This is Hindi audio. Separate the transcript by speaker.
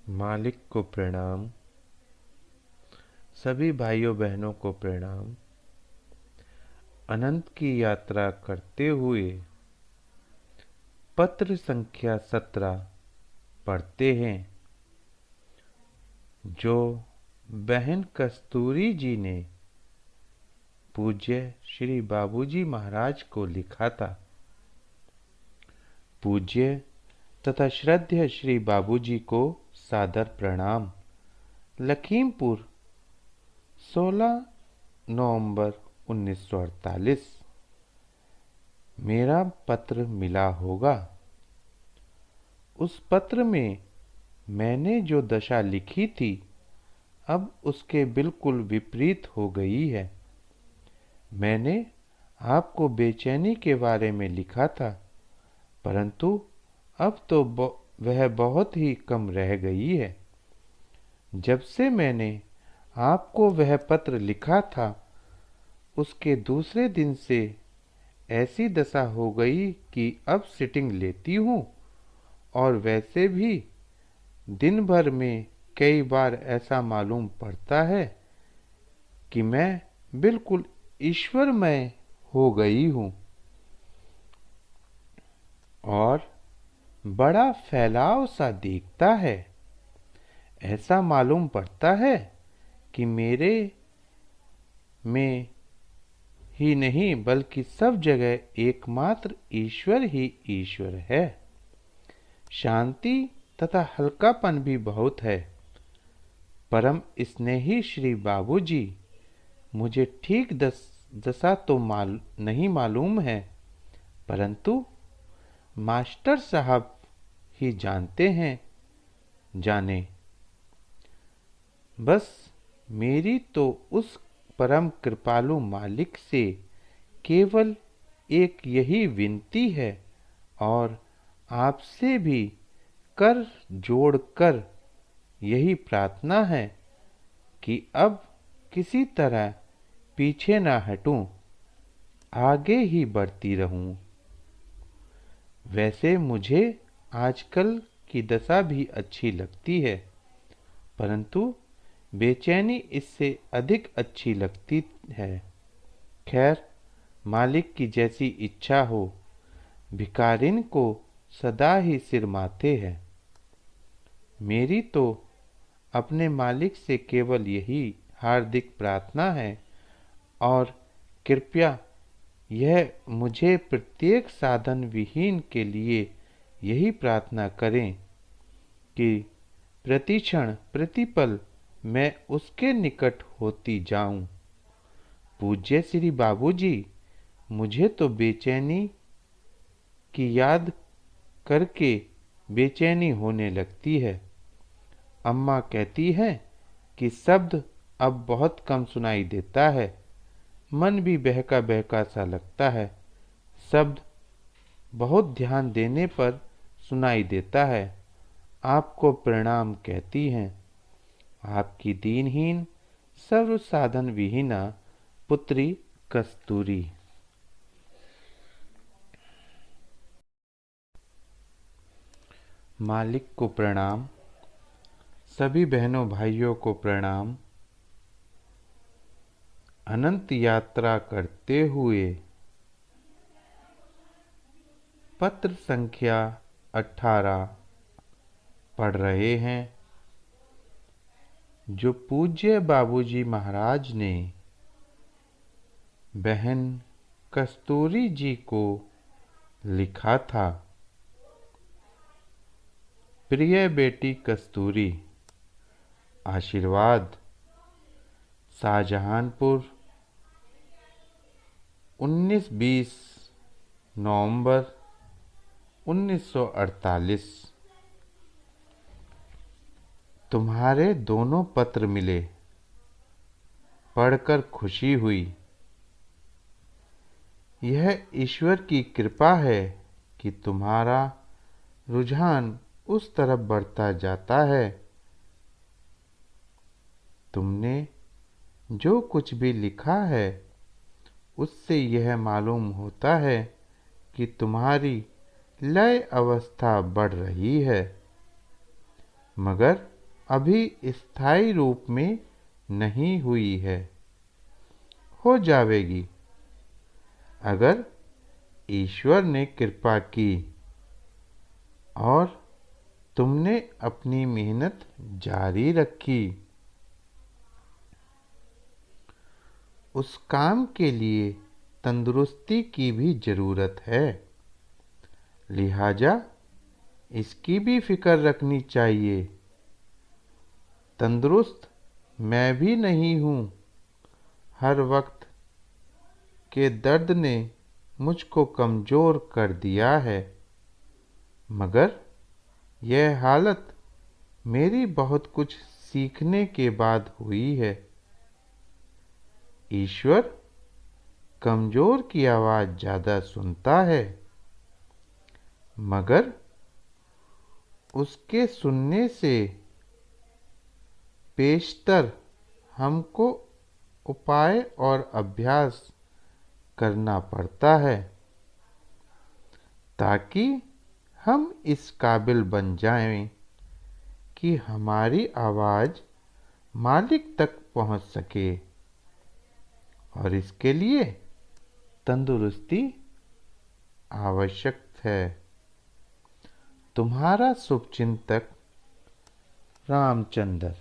Speaker 1: मालिक को प्रणाम। सभी भाइयों बहनों को प्रणाम। अनंत की यात्रा करते हुए पत्र संख्या 17 पढ़ते हैं, जो बहन कस्तूरी जी ने पूज्य श्री बाबूजी महाराज को लिखा था। पूज्य तथा श्रद्धेय श्री बाबूजी को सादर प्रणाम। लखीमपुर, 16 नवंबर 1948। मेरा पत्र मिला होगा। उस पत्र में मैंने जो दशा लिखी थी अब उसके बिल्कुल विपरीत हो गई है। मैंने आपको बेचैनी के बारे में लिखा था, परंतु अब तो वह बहुत ही कम रह गई है। जब से मैंने आपको वह पत्र लिखा था उसके दूसरे दिन से ऐसी दशा हो गई कि अब सिटिंग लेती हूँ और वैसे भी दिन भर में कई बार ऐसा मालूम पड़ता है कि मैं बिल्कुल ईश्वरमय हो गई हूँ और बड़ा फैलाव सा दिखता है। ऐसा मालूम पड़ता है कि मेरे में ही नहीं बल्कि सब जगह एकमात्र ईश्वर ही ईश्वर है। शांति तथा हल्कापन भी बहुत है। परम स्नेही श्री बाबूजी, मुझे ठीक दशा तो नहीं मालूम है, परंतु मास्टर साहब ही जानते हैं। जाने बस मेरी तो उस परम कृपालु मालिक से केवल एक यही विनती है और आपसे भी कर जोड़कर यही प्रार्थना है कि अब किसी तरह पीछे ना हटूं, आगे ही बढ़ती रहूं। वैसे मुझे आजकल की दशा भी अच्छी लगती है, परंतु बेचैनी इससे अधिक अच्छी लगती है। खैर, मालिक की जैसी इच्छा हो। भिखारिन को सदा ही सिर माथे है। मेरी तो अपने मालिक से केवल यही हार्दिक प्रार्थना है और कृपया यह मुझे प्रत्येक साधन विहीन के लिए यही प्रार्थना करें कि प्रतिक्षण प्रतिपल मैं उसके निकट होती जाऊं। पूज्य श्री बाबूजी, मुझे तो बेचैनी की याद करके बेचैनी होने लगती है। अम्मा कहती है कि शब्द अब बहुत कम सुनाई देता है, मन भी बहका बहका सा लगता है। शब्द बहुत ध्यान देने पर सुनाई देता है। आपको प्रणाम कहती हैं, आपकी दीनहीन सर्व साधन विहीना पुत्री कस्तूरी। मालिक को प्रणाम। सभी बहनों भाइयों को प्रणाम। अनंत यात्रा करते हुए पत्र संख्या 18 पढ़ रहे हैं, जो पूज्य बाबूजी महाराज ने बहन कस्तूरी जी को लिखा था। प्रिय बेटी कस्तूरी, आशीर्वाद, शाहजहानपुर, 19-20 नवंबर 1948। तुम्हारे दोनों पत्र मिले, पढ़कर खुशी हुई। यह ईश्वर की कृपा है कि तुम्हारा रुझान उस तरफ बढ़ता जाता है। तुमने जो कुछ भी लिखा है उससे यह मालूम होता है कि तुम्हारी लय अवस्था बढ़ रही है, मगर अभी स्थायी रूप में नहीं हुई है, हो जावेगी अगर ईश्वर ने कृपा की और तुमने अपनी मेहनत जारी रखी। उस काम के लिए तंदुरुस्ती की भी जरूरत है, लिहाजा इसकी भी फिक्र रखनी चाहिए। तंदुरुस्त मैं भी नहीं हूँ, हर वक्त के दर्द ने मुझको कमज़ोर कर दिया है, मगर यह हालत मेरी बहुत कुछ सीखने के बाद हुई है। ईश्वर कमज़ोर की आवाज़ ज़्यादा सुनता है, मगर उसके सुनने से पेशतर हमको उपाय और अभ्यास करना पड़ता है, ताकि हम इस काबिल बन जाएं कि हमारी आवाज़ मालिक तक पहुंच सके। और इसके लिए तंदुरुस्ती आवश्यक है। तुम्हारा शुभचिंतक रामचंद्र।